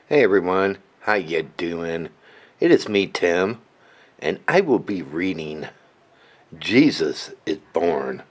Hey everyone, how you doing? It is me, Tim, and I will be reading Jesus is Born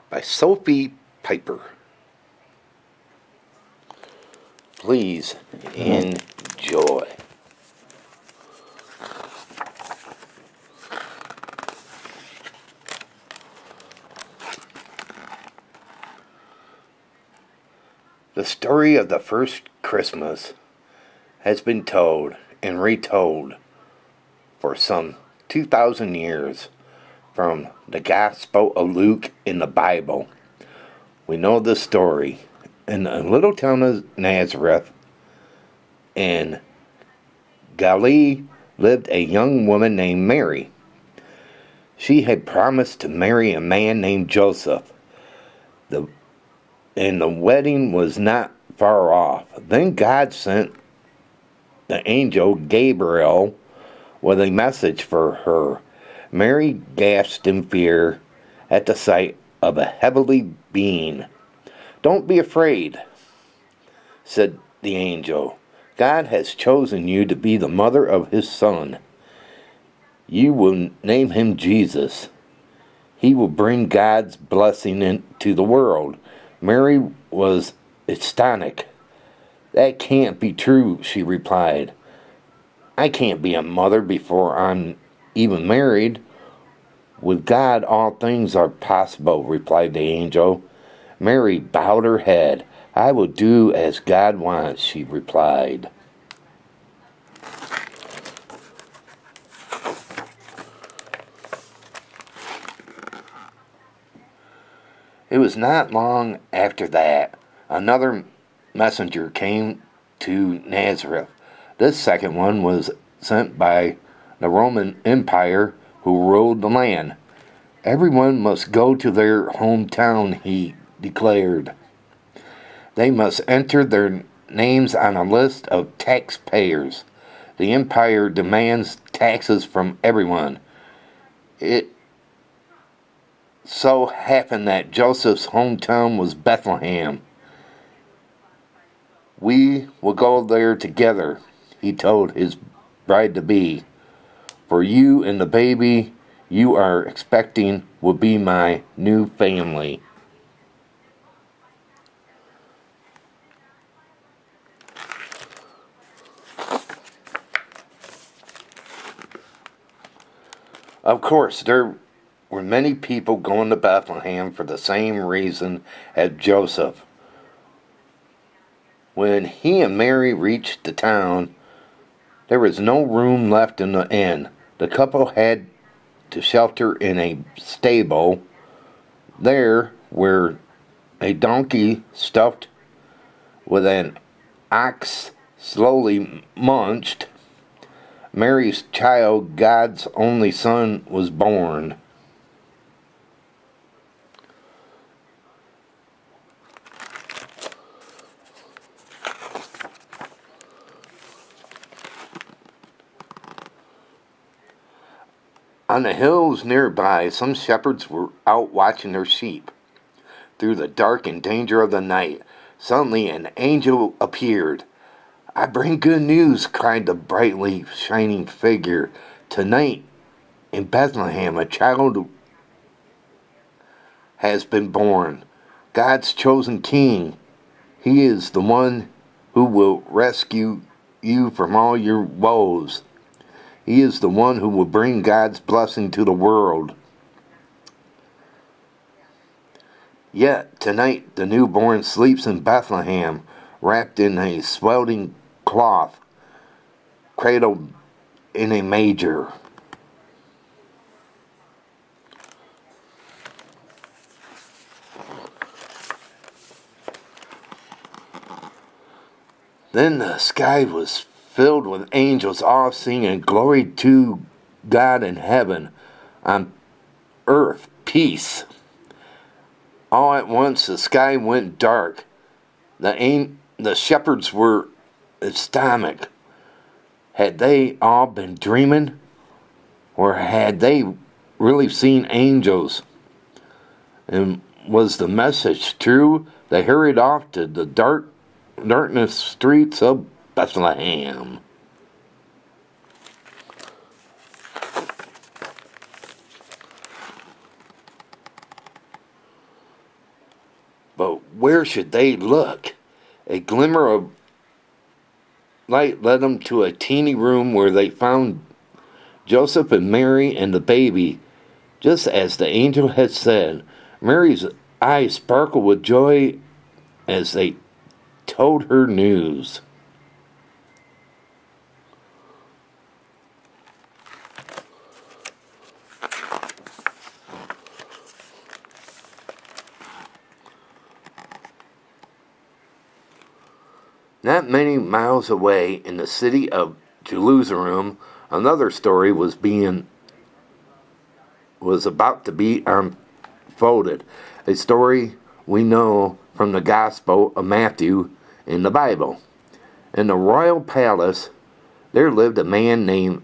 by Sophie Piper. Please enjoy. The story of the first Christmas has been told and retold for some 2,000 years from the Gospel of Luke in the Bible. We know the story. In the little town of Nazareth in Galilee lived a young woman named Mary. She had promised to marry a man named Joseph, and the wedding was not far off. Then God sent the angel Gabriel with a message for her. Mary gasped in fear at the sight of a heavenly being. "Don't be afraid," said the angel. "God has chosen you to be the mother of his son. You will name him Jesus. He will bring God's blessing into the world." Mary was ecstatic. "That can't be true," she replied. "I can't be a mother before I'm even married." "With God all things are possible," replied the angel. Mary bowed her head. "I will do as God wants," she replied. It was not long after that another messenger came to Nazareth. This second one was sent by the Roman Empire, who ruled the land. "Everyone must go to their hometown," he declared. "They must enter their names on a list of taxpayers. The empire demands taxes from everyone." It so happened that Joseph's hometown was Bethlehem. "We will go there together," he told his bride-to-be. "For you and the baby you are expecting will be my new family." Of course, there were many people going to Bethlehem for the same reason as Joseph. When he and Mary reached the town, there was no room left in the inn. The couple had to shelter in a stable. There, where a donkey stuffed with an ox slowly munched, Mary's child, God's only son, was born. On the hills nearby, some shepherds were out watching their sheep. Through the dark and danger of the night, suddenly an angel appeared. "I bring good news," cried the brightly shining figure. "Tonight, in Bethlehem, a child has been born. God's chosen king. He is the one who will rescue you from all your woes. He is the one who will bring God's blessing to the world." Yet tonight the newborn sleeps in Bethlehem, wrapped in a swaddling cloth, cradled in a manger. Then the sky was filled with angels, all singing, "Glory to God in heaven, on earth peace." All at once the sky went dark. The shepherds were astonished. Had they all been dreaming? Or had they really seen angels? And was the message true? They hurried off to the darkness streets of Bethlehem. But where should they look? A glimmer of light led them to a teeny room where they found Joseph and Mary and the baby, just as the angel had said. Mary's eyes sparkled with joy as they told her news. Not many miles away in the city of Jerusalem, another story was about to be unfolded. A story we know from the Gospel of Matthew in the Bible. In the royal palace, there lived a man named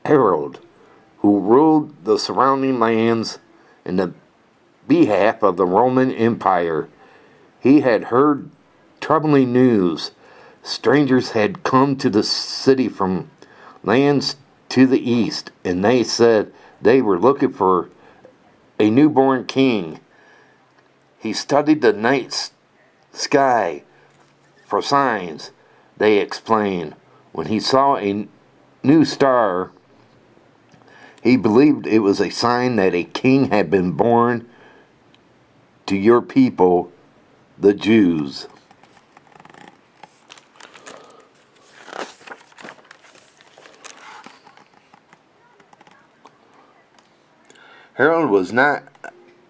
Herod, who ruled the surrounding lands in the behalf of the Roman Empire. He had heard troubling news. Strangers had come to the city from lands to the east, and they said they were looking for a newborn king. He studied the night sky for signs, they explained. When he saw a new star, he believed it was a sign that a king had been born to your people, the Jews. Herod was not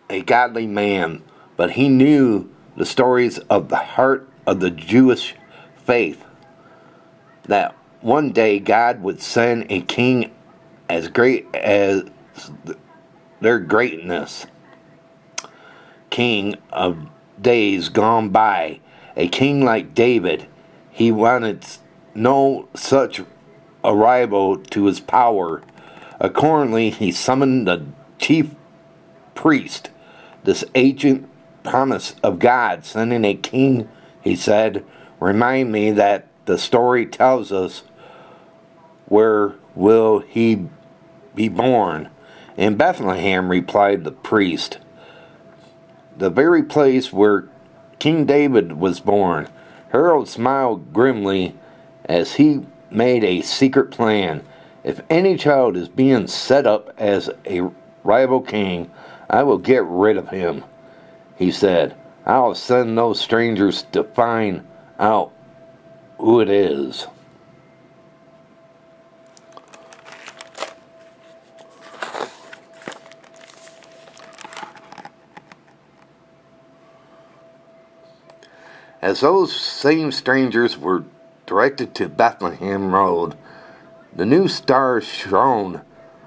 a godly man, but he knew the stories of the heart of the Jewish faith, that one day God would send a king as great as their greatness, king of days gone by, a king like David. He wanted no such arrival to his power. Accordingly, he summoned the chief priest, this ancient promise of God sending a king. He said, "Remind me that the story tells us, where will he be born?" "In Bethlehem," replied the priest, "the very place where King David was born." Harold smiled grimly as he made a secret plan. "If any child is being set up as a rival king, I will get rid of him," he said. "I'll send those strangers to find out who it is." As those same strangers were directed to Bethlehem Road, the new star shone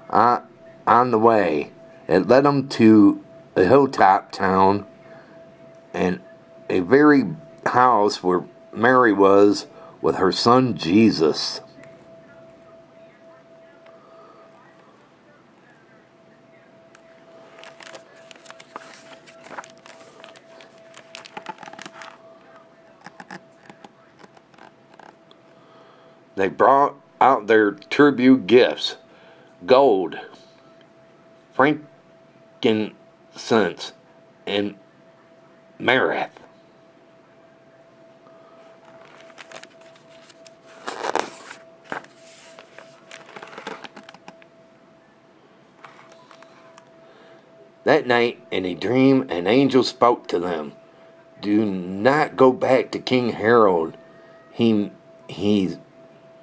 on the way. It led them to a hilltop town and a very house where Mary was with her son Jesus. They brought out their tribute gifts: gold, frankincense, and myrrh. That night, in a dream, an angel spoke to them. "Do not go back to King Herod. He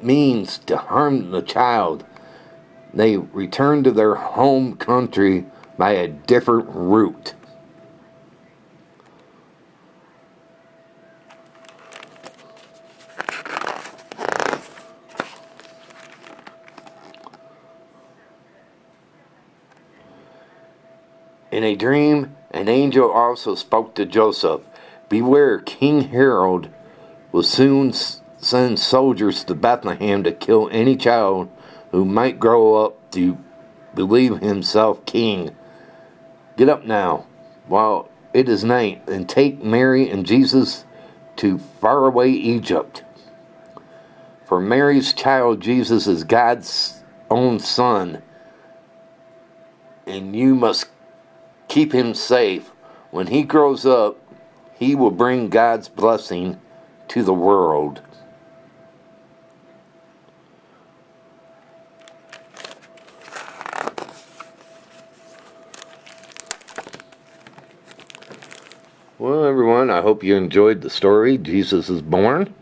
means to harm the child." They returned to their home country by a different route. In a dream, an angel also spoke to Joseph. "Beware, King Herod will soon send soldiers to Bethlehem to kill any child who might grow up to believe himself king. Get up now, while it is night, and take Mary and Jesus to faraway Egypt. For Mary's child, Jesus, is God's own son, and you must keep him safe. When he grows up, he will bring God's blessing to the world. Well, everyone, I hope you enjoyed the story, Jesus is Born.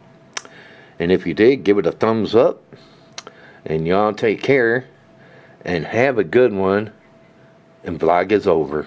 And if you did, give it a thumbs up. And y'all take care. And have a good one. And vlog is over.